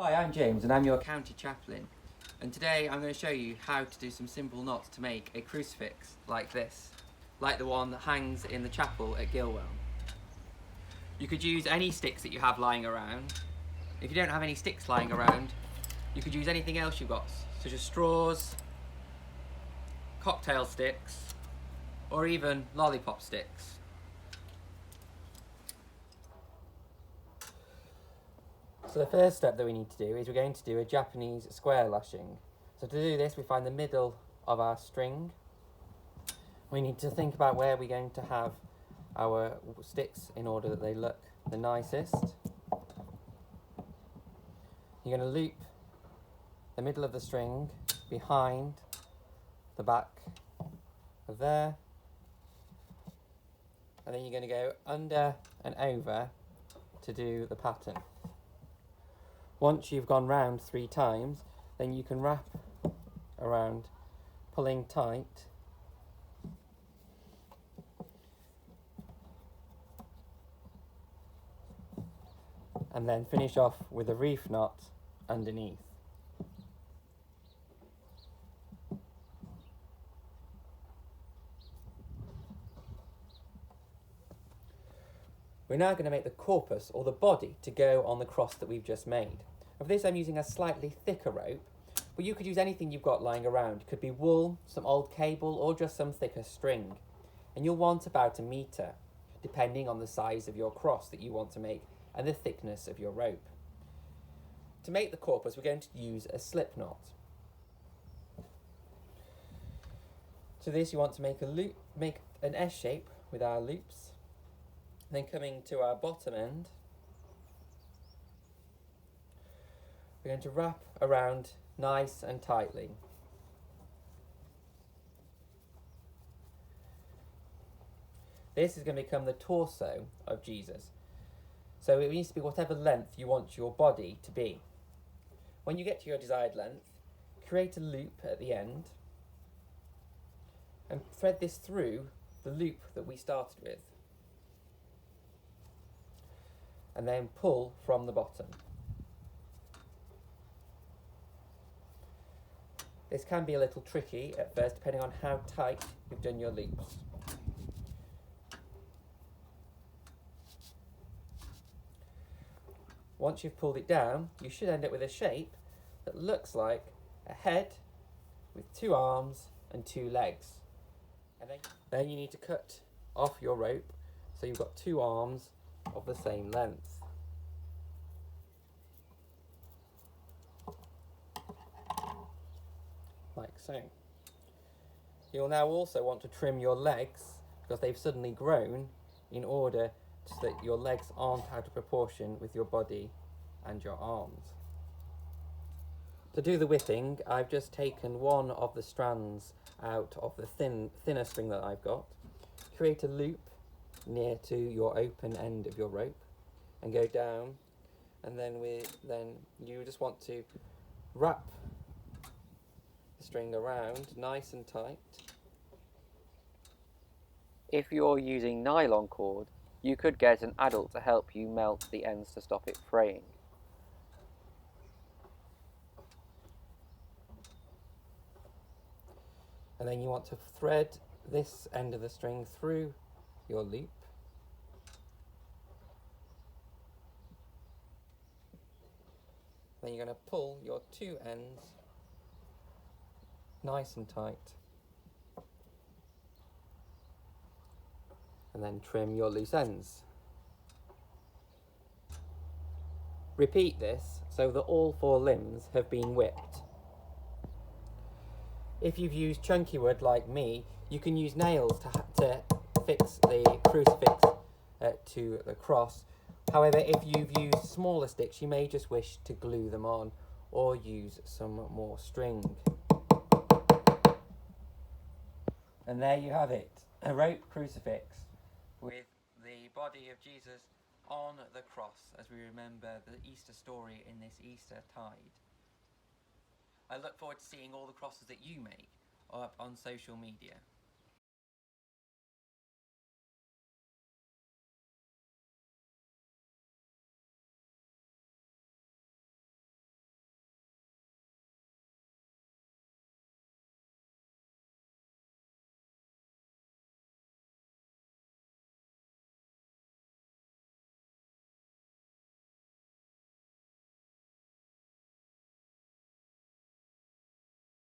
Hi, I'm James and I'm your county chaplain, and today I'm going to show you how to do some simple knots to make a crucifix like this, like the one that hangs in the chapel at Gilwell. You could use any sticks that you have lying around. If you don't have any sticks lying around, you could use anything else you've got, such as straws, cocktail sticks, or even lollipop sticks. So the first step that we need to do is we're going to do a Japanese square lashing. So to do this, we find the middle of our string. We need to think about where we're going to have our sticks in order that they look the nicest. You're going to loop the middle of the string behind the back of there, and then you're going to go under and over to do the pattern. Once you've gone round 3 times, then you can wrap around, pulling tight, and then finish off with a reef knot underneath. We're now going to make the corpus, or the body, to go on the cross that we've just made. For this I'm using a slightly thicker rope, but you could use anything you've got lying around. It could be wool, some old cable, or just some thicker string. And you'll want about 1 metre, depending on the size of your cross that you want to make and the thickness of your rope. To make the corpus, we're going to use a slip knot. To this you want to make a loop, make an S shape with our loops. Then coming to our bottom end, we're going to wrap around nice and tightly. This is going to become the torso of Jesus. So it needs to be whatever length you want your body to be. When you get to your desired length, create a loop at the end and thread this through the loop that we started with. And then pull from the bottom. This can be a little tricky at first, depending on how tight you've done your loops. Once you've pulled it down, you should end up with a shape that looks like a head with 2 arms and 2 legs. And then you need to cut off your rope so you've got 2 arms of the same length. Like so. You'll now also want to trim your legs because they've suddenly grown, in order so that your legs aren't out of proportion with your body and your arms. To do the whipping, I've just taken one of the strands out of the thinner string that I've got. Create a loop near to your open end of your rope and go down, and then you just want to wrap the string around nice and tight. If you're using nylon cord, you could get an adult to help you melt the ends to stop it fraying. And then you want to thread this end of the string through your loop. Then you're going to pull your 2 ends nice and tight, and then trim your loose ends. Repeat this so that all 4 limbs have been whipped. If you've used chunky wood like me, you can use nails to fix the crucifix to the cross. However, if you've used smaller sticks, you may just wish to glue them on or use some more string. And there you have it, a rope crucifix with the body of Jesus on the cross as we remember the Easter story in this Easter tide. I look forward to seeing all the crosses that you make up on social media.